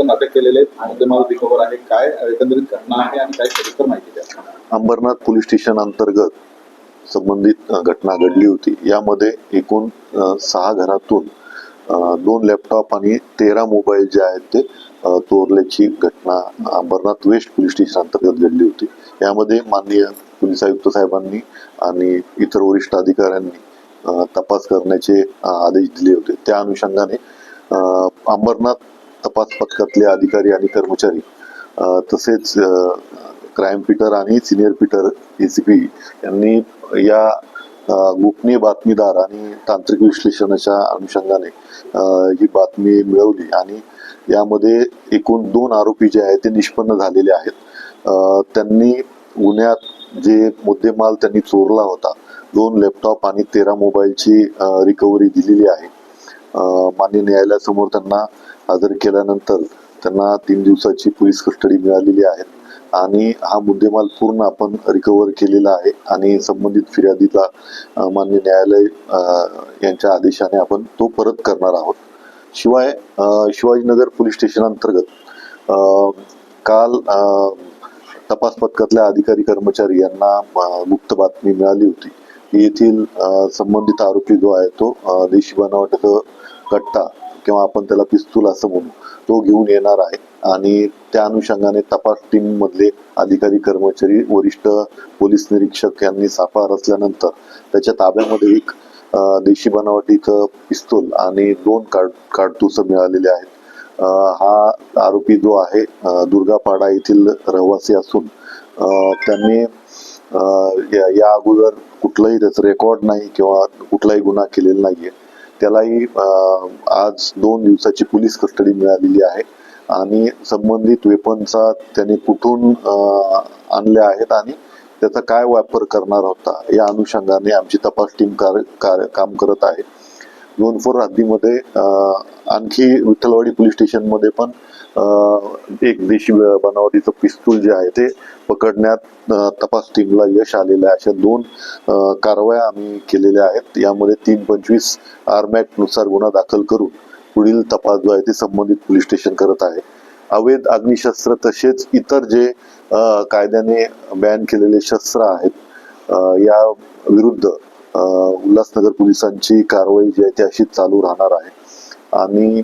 आपण अटक केलेले मुद्देमाल रिकव्हर आहे, काय एकंदरीत घटना आहे आणि काय सविस्तर माहिती द्या. अंबरनाथ पोलीस स्टेशन अंतर्गत संबंधित घटना घडली होती. यामध्ये एकूण 6 घरातून 2 लॅपटॉप आणि 13 मोबाईल जे आहेत ते चोरल्याची घटना अंबरनाथ वेस्ट पोलीस स्टेशन अंतर्गत घडली होती. यामध्ये माननीय पोलीस आयुक्त साहेबांनी आणि इतर वरिष्ठ अधिकाऱ्यांनी तपास करण्याचे आदेश दिले होते. त्या अनुषंगाने अंबरनाथ तपास पथकातले अधिकारी आणि कर्मचारी तसेच क्राईम पीटर आणि सिनियर पीटर ACP यांनी या गोपनीय बातमीदार आणि तांत्रिक विश्लेषणाच्या अनुषंगाने ही बातमी मिळवली आणि यामध्ये एकूण 2 आरोपी जे आहेत ते निष्पन्न झालेले आहेत. त्यांनी गुन्ह्यात जे मुद्देमाल त्यांनी चोरला होता 2 लॅपटॉप आणि 13 मोबाईलची रिकव्हरी दिलेली आहे. माननीय न्यायालयासमोर त्यांना हजर केल्यानंतर त्यांना 3 दिवसाची पोलीस कस्टडी मिळालेली आहे आणि हा मुद्देमाल पूर्ण आपण रिकव्हर केलेला आहे आणि संबंधित फिर्यादीला माननीय न्यायालय यांच्या आदेशाने आपण तो परत करणार आहोत. शिवाय शिवाजीनगर पोलीस स्टेशन अंतर्गत काल तपास पथकातल्या अधिकारी कर्मचारी यांना गुप्त बातमी मिळाली होती की येथील संबंधित आरोपी जो आहे तो देशी बनावटीचा कट्टा किंवा आपण त्याला पिस्तूल असं म्हणू तो घेऊन येणार आहे आणि त्या अनुषंगाने तपास टीम मधले अधिकारी कर्मचारी वरिष्ठ पोलीस निरीक्षक यांनी सापळा रचल्यानंतर त्याच्या ताब्यामध्ये एक देशी बनावटीचं पिस्तूल आणि 2 काडतुस मिळालेले आहेत. हा आरोपी जो आहे दुर्गापाडा येथील रहिवासी असून त्यांनी या अगोदर कुठलाही त्याचं रेकॉर्ड नाही किंवा कुठलाही गुन्हा केलेला नाहीये. त्यालाही आज 2 दिवसाची पोलीस कस्टडी मिळालेली आहे आणि संबंधित वेपनचा त्याने कुठून आणले आहेत आणि त्याचा काय वापर करणार होता या अनुषंगाने आमची तपास टीम काम करत आहे. 2-4 हद्दीमध्ये आणखी विठ्ठलवाडी पोलीस स्टेशन मध्ये पण एक देशी बनावटीचं पिस्तूल जे आहे ते पकडण्यात तपास टीमला यश आलेलं आहे. अशा 2 कारवाया आम्ही केलेल्या आहेत. यामध्ये 325 आरमॅट नुसार गुन्हा दाखल करून पुढील तपास जो आहे ते संबंधित पोलीस स्टेशन करत आहे. अवैध अग्निशस्त्र तसेच इतर जे कायद्याने बॅन केलेले शस्त्र आहेत या विरुद्ध उल्हासनगर पोलिसांची कारवाई जी आहे ती अशीच चालू राहणार आहे आणि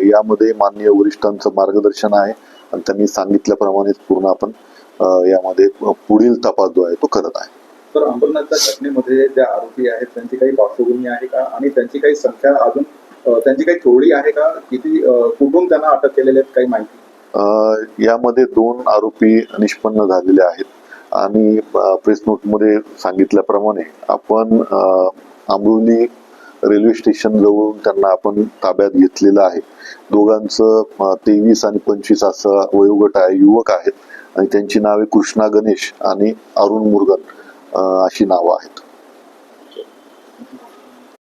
यामध्ये माननीय वरिष्ठांचं मार्गदर्शन आहे आणि त्यांनी सांगितल्याप्रमाणेच पूर्ण आपण यामध्ये पुढील तपास जो आहे तो करत आहे. तर अंबरनाथच्या घटनेमध्ये ज्या आरोपी आहेत त्यांची काही पार्श्वभूमी आहे का आणि त्यांची काही संख्या अजून त्यांची काही थोडी आहे का, किती कुठून त्यांना अटक केलेली आहेत काही माहिती? यामध्ये 2 आरोपी निष्पन्न झालेले आहेत आणि प्रेस नोट मध्ये सांगितल्याप्रमाणे आपण आंबोली रेल्वे स्टेशन जवळून त्यांना आपण ताब्यात घेतलेलं आहे. दोघांचं 23 आणि 25 असं वयोगट आहे, युवक आहेत आणि त्यांची नावे कृष्णा गणेश आणि अरुण मुरगन अशी नावं आहेत.